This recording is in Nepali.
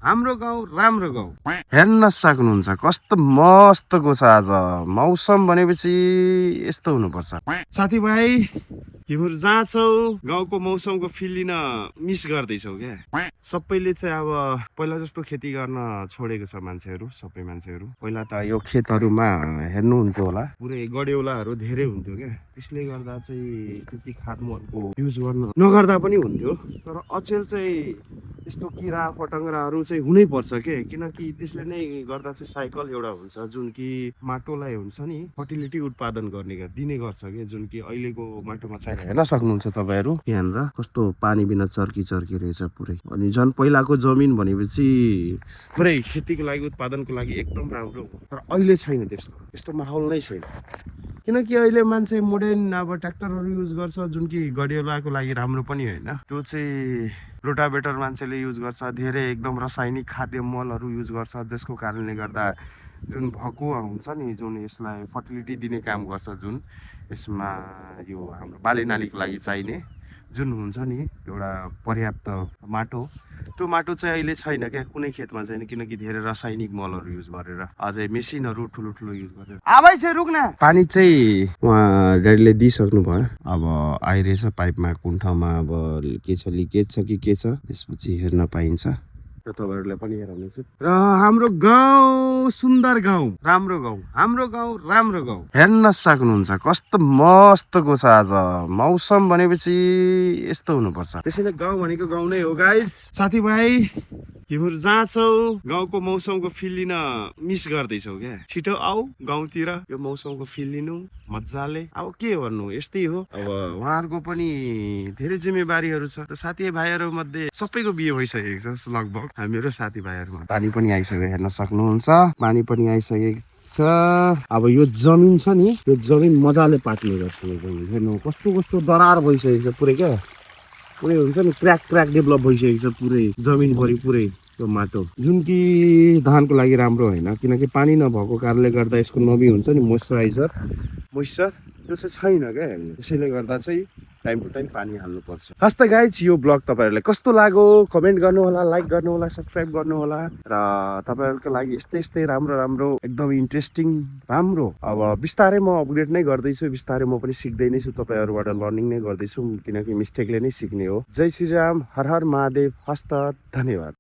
हाम्रो गाउँ राम्रो गाउँ हेर्न सक्नुहुन्छ कस्तो मस्तको छ आज मौसम भनेपछि यस्तो हुनुपर्छ साथीभाइ तिमीहरू जहाँ छौ गाउँको मौसमको फिल लिन मिस गर्दैछौ क्या सबैले चाहिँ अब पहिला जस्तो खेती गर्न छोडेको छ मान्छेहरू सबै मान्छेहरू पहिला त यो खेतहरूमा हेर्नुहुन्थ्यो होला पुरै गड्यौलाहरू धेरै हुन्थ्यो क्या त्यसले गर्दा चाहिँ त्यति खाद मलको युज गर्न नगर्दा पनि हुन्थ्यो तर अचेल चाहिँ त्यस्तो किरा फटङ्ग्राहरू चाहिँ हुनै पर्छ के किनकि त्यसले नै गर्दा चाहिँ साइकल एउटा हुन्छ जुन कि माटोलाई हुन्छ नि फर्टिलिटी उत्पादन दिने गर्छ कि जुन कि अहिलेको माटोमा चाहिँ हेर्न सक्नुहुन्छ तपाईँहरू यहाँनिर कस्तो पानी बिना चर्की चर्की रहेछ पुरै अनि झन् पहिलाको जमिन भनेपछि पुरै खेतीको लागि उत्पादनको लागि एकदम राम्रो हो तर अहिले छैन त्यस्तो माहौल नै छैन किनकि अहिले मान्छे मोडर्न अब ट्र्याक्टरहरू युज गर्छ जुन कि गड्यौलाको लागि राम्रो पनि होइन त्यो चाहिँ रोटावेटर मान्छेले युज गर्छ धेरै एकदम रासायनिक खाद्य मलहरू युज गर्छ जसको कारणले गर्दा जुन भकुवा हुन्छ नि जुन यसलाई फर्टिलिटी दिने काम गर्छ जुन यसमा यो हाम्रो बाली नालीको लागि चाहिने जुन हुन्छ नि एउटा पर्याप्त माटो त्यो माटो चाहिँ अहिले छैन क्या कुनै खेतमा छैन किनकि धेरै रासायनिक मलहरू युज गरेर अझै मेसिनहरू ठुलो ठुलो युज गरेर आबै चाहिँ रुक्न पानी चाहिँ उहाँ ड्याडीले दिइसक्नु भयो अब आइरहेछ पाइपमा कुन ठाउँमा अब के छ लिकेज छ कि के छ त्यसपछि हेर्न पाइन्छ र तपाईँहरूलाई पनि हेराउनेछु र हाम्रो गाउँ सुन्दर गाउँ राम्रो गाउँ हाम्रो गाउँ राम्रो गाउँ हेर्न सक्नुहुन्छ कस्तो मस्तको छ आज मौसम भनेपछि यस्तो हुनुपर्छ त्यसैले गाउँ भनेको गाउँ नै हो गाइस साथीभाइ तिमीहरू जहाँ छौ गाउँको मौसमको फिल लिन मिस गर्दैछौ क्या छिटो आऊ गाउँतिर यो मौसमको फिल लिनु मजाले अब के भन्नु यस्तै हो अब उहाँहरूको पनि धेरै जिम्मेवारीहरू छ साथीभाइहरू मध्ये सबैको बिहे भइसकेको छ लगभग हामीहरू साथीभाइहरूमा पानी पनि आइसक्यो हेर्न सक्नुहुन्छ पानी पनि आइसकेको छ अब यो जमिन छ नि यो जमिन मजाले पाक्ने गर्छ हेर्नु कस्तो कस्तो दरार भइसकेको छ पुरै क्या पुरै हुन्छ नि क्र्याक डेभलप भइसकेको छ पुरै जमिनभरि पुरै त्यो माटो जुन कि धानको लागि राम्रो होइन किनकि पानी नभएको कारणले गर्दा यसको नमी हुन्छ नि मोइस्चर त्यो चाहिँ छैन क्या त्यसैले गर्दा चाहिँ टाइम टु टाइम पानी हाल्नुपर्छ हस् त गाइज यो ब्लग तपाईँहरूलाई कस्तो लाग्यो कमेन्ट गर्नु होला लाइक गर्नु होला सब्सक्राइब गर्नु होला र तपाईँहरूको लागि यस्तै राम्रो एकदम इन्ट्रेस्टिङ राम्रो अब बिस्तारै म अपग्रेड नै गर्दैछु बिस्तारै म पनि सिक्दै नै छु तपाईँहरूबाट लर्निङ नै गर्दैछु किनकि मिस्टेकले नै सिक्ने हो जय श्री राम हर हर महादेव हस्त धन्यवाद